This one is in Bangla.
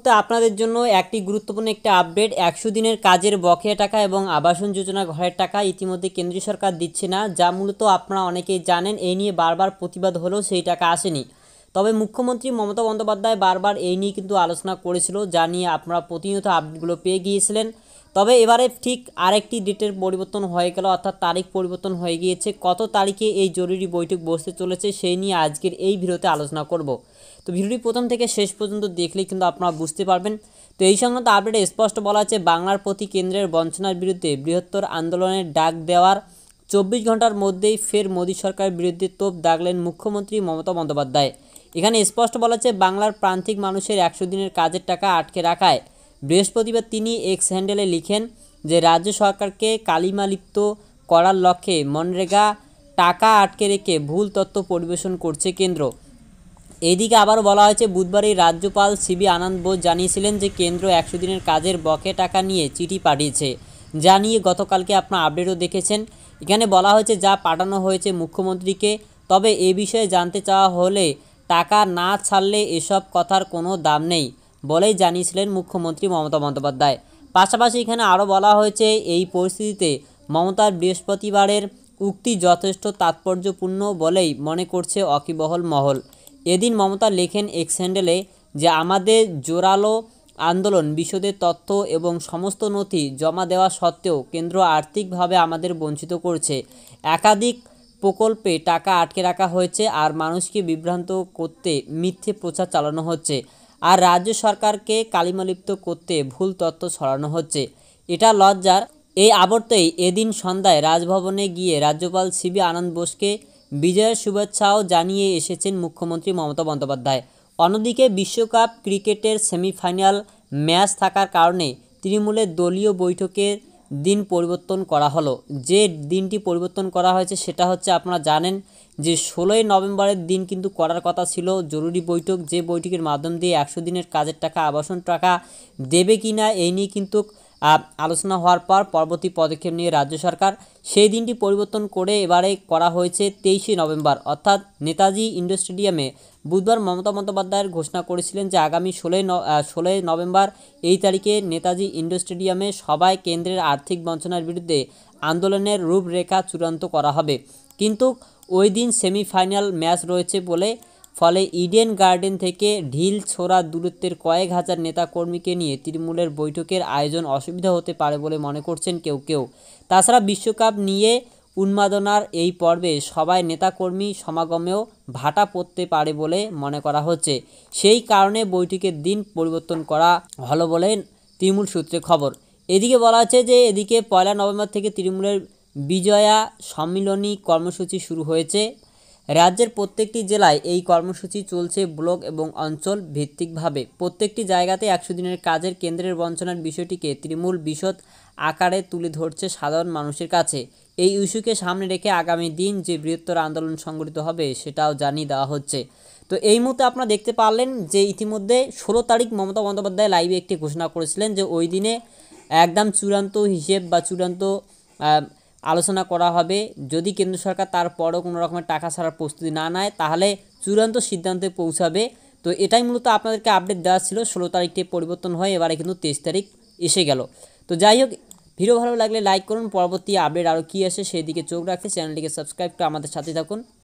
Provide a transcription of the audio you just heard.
তো আপনাদের জন্য একটি গুরুত্বপূর্ণ একটা আপডেট। 100 দিনের কাজের বকেয়া টাকা এবং আবাসন যোজনা ঘরের টাকা ইতিমধ্যে কেন্দ্রীয় সরকার দিচ্ছে না, যা মূলত আপনারা অনেকেই জানেন। এই নিয়ে বারবার প্রতিবাদ হলেও সেই টাকা আসেনি। তবে মুখ্যমন্ত্রী মমতা বন্দ্যোপাধ্যায় বারবার এই নিয়ে কিন্তু আলোচনা করেছিল, যা নিয়ে আপনারা প্রতিনিয়ত আপডেটগুলো পেয়ে গিয়েছিলেন। তবে এবারে ঠিক আরেকটি ডেটের পরিবর্তন হয়ে গেল, অর্থাৎ তারিখ পরিবর্তন হয়ে গিয়েছে। কত তারিখে এই জরুরি বৈঠক বসতে চলেছে সেই নিয়ে আজকের এই ভিডিওতে আলোচনা করব। তো ভিডিওটি প্রথম থেকে শেষ পর্যন্ত দেখলে কিন্তু আপনারা বুঝতে পারবেন। তো এই সংক্রান্ত আপডেটে স্পষ্ট বলা আছে, বাংলার প্রতি কেন্দ্রের বঞ্চনার বিরুদ্ধে বৃহত্তর আন্দোলনের ডাক দেওয়ার 24 ঘন্টার মধ্যেই ফের মোদী সরকারের বিরুদ্ধে তোপ দাগলেন মুখ্যমন্ত্রী মমতা বন্দ্যোপাধ্যায়। এখানে স্পষ্ট বলা আছে, বাংলার প্রান্তিক মানুষের 100 দিনের কাজের টাকা আটকে রাখায় বৃহস্পতিবার তিনি এক্স হ্যান্ডেলে লিখেন যে রাজ্য সরকারকে কালিমালিপ্ত করার লক্ষ্যে মনরেগা টাকা আটকে রেখে ভুল তথ্য পরিবেশন করছে কেন্দ্র। এদিকে আবারও বলা হয়েছে, বুধবারই রাজ্যপাল সিবি আনন্দ বোস জানিয়েছিলেন যে কেন্দ্র 100 দিনের কাজের বকেয়া টাকা নিয়ে চিঠি পাঠিয়েছে, যা নিয়ে গতকালকে আপনার আপডেটও দেখেছেন। এখানে বলা হয়েছে যা পাঠানো হয়েছে মুখ্যমন্ত্রীকে। তবে এ বিষয়ে জানতে চাওয়া হলে টাকা না ছাড়লে এসব কথার কোনো দাম নেই বলেই জানিয়েছিলেন মুখ্যমন্ত্রী মমতা বন্দ্যোপাধ্যায়। পাশাপাশি এখানে আরও বলা হয়েছে, এই পরিস্থিতিতে মমতার বৃহস্পতিবারের উক্তি যথেষ্ট তাৎপর্যপূর্ণ বলেই মনে করছে ওয়াকিবহল মহল। এদিন মমতা লেখেন এক্স হ্যান্ডেলে যে আমাদের জোরালো আন্দোলন, বিশদের তথ্য এবং সমস্ত নথি জমা দেওয়া সত্ত্বেও কেন্দ্র আর্থিকভাবে আমাদের বঞ্চিত করছে। একাধিক প্রকল্পে টাকা আটকে রাখা হয়েছে আর মানুষকে বিভ্রান্ত করতে মিথ্যে প্রচার চালানো হচ্ছে, আর রাজ্য সরকারকে কালিমালিপ্ত করতে ভুল তথ্য ছড়ানো হচ্ছে। এটা লজ্জার। এই আবর্তেই এদিন সন্ধ্যায় রাজভবনে গিয়ে রাজ্যপাল সিবি আনন্দ বোসকে বিজয়ের শুভেচ্ছাও জানিয়ে এসেছেন মুখ্যমন্ত্রী মমতা বন্দ্যোপাধ্যায়। অন্যদিকে বিশ্বকাপ ক্রিকেটের সেমিফাইনাল ম্যাচ থাকার কারণে তৃণমূলের দলীয় বৈঠকের দিন পরিবর্তন করা হলো। যে দিনটি পরিবর্তন করা হয়েছে সেটা হচ্ছে, আপনারা জানেন যে 16ই নভেম্বরের দিন কিন্তু করার কথা ছিল জরুরি বৈঠক, যে বৈঠকের মাধ্যম দিয়ে 100 দিনের কাজের টাকা, আবাসন টাকা দেবে কিনা এই নিয়ে কিন্তু আলোচনা হওয়ার পর পরবর্তী পদক্ষেপ নিয়ে রাজ্য সরকার সেই দিনটি পরিবর্তন করে এবারে করা হয়েছে 23শে নভেম্বর, অর্থাৎ নেতাজি ইন্ডোর স্টেডিয়ামে। বুধবার মমতা বন্দ্যোপাধ্যায়ের ঘোষণা করেছিলেন যে আগামী 16ই নভেম্বর এই তারিখে নেতাজি ইন্ডোর স্টেডিয়ামে সবাই কেন্দ্রের আর্থিক বঞ্চনার বিরুদ্ধে আন্দোলনের রূপরেখা চূড়ান্ত করা হবে। কিন্তু ওই দিন সেমিফাইনাল ম্যাচ রয়েছে ফলে ইডেন গার্ডেন থেকে ঢিল ছোড়া দূরত্বের কয়েক হাজার নেতাকর্মীকে নিয়ে তৃণমূলের বৈঠকের আয়োজন অসুবিধা হতে পারে বলে মনে করছেন কেউ কেউ। তাছাড়া বিশ্বকাপ নিয়ে উন্মাদনার এই পর্বে সবাই নেতাকর্মী সমাগমেও ভাটা পড়তে পারে বলে মনে করা হচ্ছে। সেই কারণে বৈঠকের দিন পরিবর্তন করা হলো বলে তৃণমূল সূত্রে খবর। এদিকে বলা হচ্ছে যে এদিকে 1 নভেম্বর থেকে তৃণমূলের বিজয়া সম্মিলনী কর্মসূচি শুরু হয়েছে। রাজ্যের প্রত্যেকটি জেলায় এই কর্মসূচি চলছে ব্লক এবং অঞ্চল ভিত্তিকভাবে। প্রত্যেকটি জায়গাতে 100 দিনের কাজের কেন্দ্রের বঞ্চনার বিষয়টিকে তৃণমূল বিশদ আকারে তুলে ধরছে সাধারণ মানুষের কাছে। এই ইস্যুকে সামনে রেখে আগামী দিন যে বৃহত্তর আন্দোলন সংগঠিত হবে সেটাও জানিয়ে দেওয়া হচ্ছে। তো এই মুহূর্তে আপনারা দেখতে পারলেন যে ইতিমধ্যে 16 তারিখ মমতা বন্দ্যোপাধ্যায় লাইভে একটি ঘোষণা করেছিলেন যে ওই দিনে একদম চূড়ান্ত হিসেব বা চূড়ান্ত আলোচনা করা হবে। যদি কেন্দ্র সরকার তারপরও কোনো রকমের টাকা ছাড়ার প্রস্তুতি না নেয় তাহলে চূড়ান্ত সিদ্ধান্তে পৌঁছাবে। তো এটাই মূলত আপনাদেরকে আপডেট দেওয়া ছিল। 16 তারিখটি পরিবর্তন হয়ে এবারে কিন্তু 23 তারিখ এসে গেল। তো যাই হোক, ভিডিও ভালো লাগলে লাইক করুন। পরবর্তী আপডেট আরও কী আসে সেই দিকে চোখ রাখতে চ্যানেলটিকে সাবস্ক্রাইব করে আমাদের সাথে থাকুন।